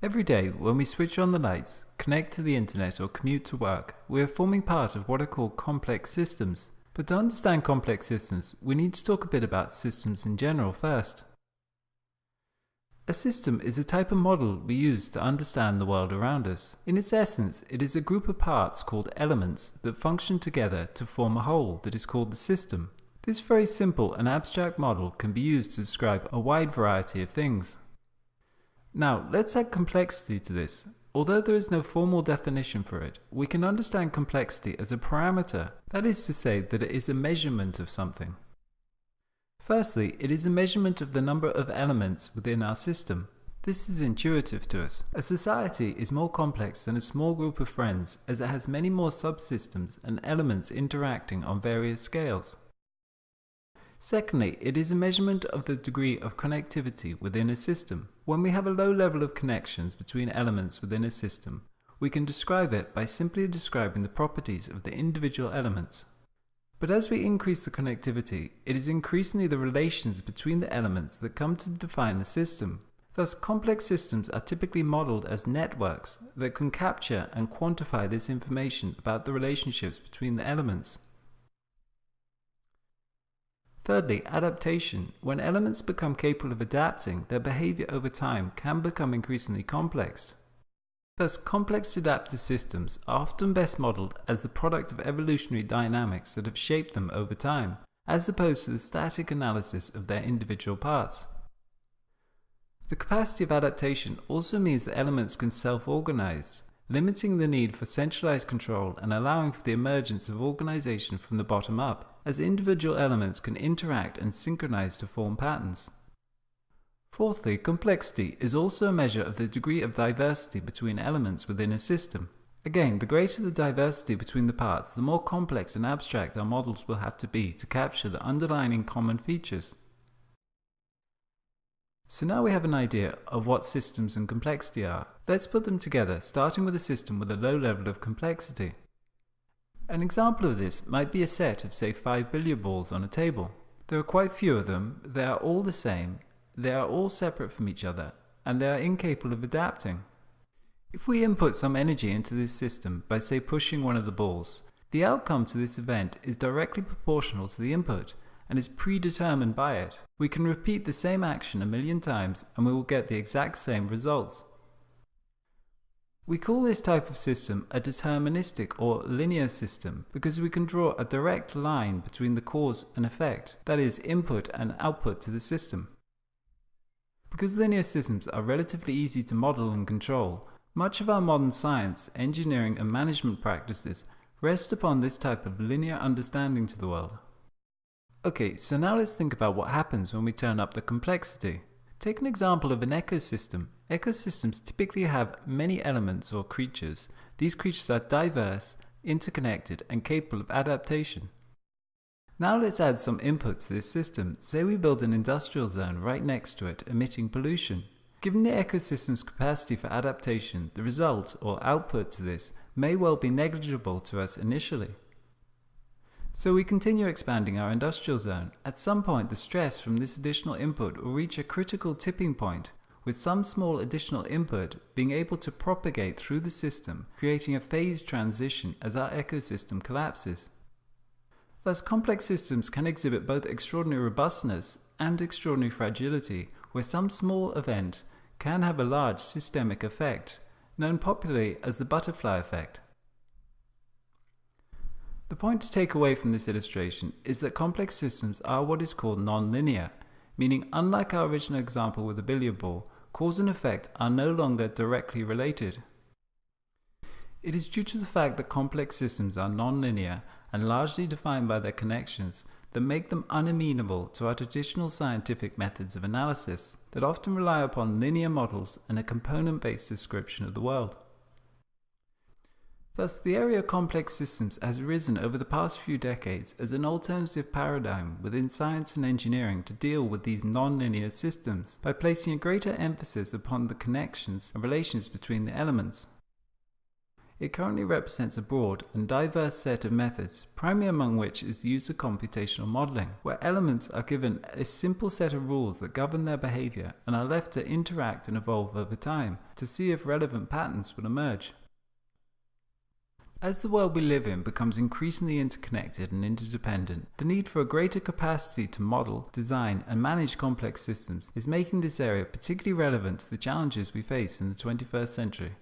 Every day, when we switch on the lights, connect to the internet or commute to work, we are forming part of what are called complex systems. But to understand complex systems, we need to talk a bit about systems in general first. A system is a type of model we use to understand the world around us. In its essence, it is a group of parts called elements that function together to form a whole that is called the system. This very simple and abstract model can be used to describe a wide variety of things. Now, let's add complexity to this. Although there is no formal definition for it, we can understand complexity as a parameter, that is to say that it is a measurement of something. Firstly, it is a measurement of the number of elements within our system. This is intuitive to us. A society is more complex than a small group of friends as it has many more subsystems and elements interacting on various scales. Secondly, it is a measurement of the degree of connectivity within a system. When we have a low level of connections between elements within a system, we can describe it by simply describing the properties of the individual elements. But as we increase the connectivity, it is increasingly the relations between the elements that come to define the system. Thus, complex systems are typically modeled as networks that can capture and quantify this information about the relationships between the elements. Thirdly, adaptation. When elements become capable of adapting, their behavior over time can become increasingly complex. Thus, complex adaptive systems are often best modeled as the product of evolutionary dynamics that have shaped them over time, as opposed to the static analysis of their individual parts. The capacity of adaptation also means that elements can self-organize, limiting the need for centralized control and allowing for the emergence of organization from the bottom up, as individual elements can interact and synchronize to form patterns. Fourthly, complexity is also a measure of the degree of diversity between elements within a system. Again, the greater the diversity between the parts, the more complex and abstract our models will have to be to capture the underlying common features. So now we have an idea of what systems and complexity are. Let's put them together, starting with a system with a low level of complexity. An example of this might be a set of, say, 5 billiard balls on a table. There are quite few of them, they are all the same, they are all separate from each other, and they are incapable of adapting. If we input some energy into this system by, say, pushing one of the balls, the outcome to this event is directly proportional to the input and is predetermined by it. We can repeat the same action a million times and we will get the exact same results. We call this type of system a deterministic or linear system because we can draw a direct line between the cause and effect, that is, input and output to the system. Because linear systems are relatively easy to model and control, much of our modern science, engineering and management practices rest upon this type of linear understanding to the world. Okay, so now let's think about what happens when we turn up the complexity. Take an example of an ecosystem. Ecosystems typically have many elements or creatures. These creatures are diverse, interconnected, and capable of adaptation. Now let's add some input to this system. Say we build an industrial zone right next to it, emitting pollution. Given the ecosystem's capacity for adaptation, the result, or output to this, may well be negligible to us initially. So we continue expanding our industrial zone. At some point, the stress from this additional input will reach a critical tipping point, with some small additional input being able to propagate through the system, creating a phase transition as our ecosystem collapses. Thus, complex systems can exhibit both extraordinary robustness and extraordinary fragility, where some small event can have a large systemic effect, known popularly as the butterfly effect. The point to take away from this illustration is that complex systems are what is called non-linear, meaning unlike our original example with the billiard ball, cause and effect are no longer directly related. It is due to the fact that complex systems are non-linear and largely defined by their connections that make them unamenable to our traditional scientific methods of analysis that often rely upon linear models and a component-based description of the world. Thus, the area of complex systems has arisen over the past few decades as an alternative paradigm within science and engineering to deal with these non-linear systems by placing a greater emphasis upon the connections and relations between the elements. It currently represents a broad and diverse set of methods, primary among which is the use of computational modeling, where elements are given a simple set of rules that govern their behavior and are left to interact and evolve over time to see if relevant patterns will emerge. As the world we live in becomes increasingly interconnected and interdependent, the need for a greater capacity to model, design, and manage complex systems is making this area particularly relevant to the challenges we face in the 21st century.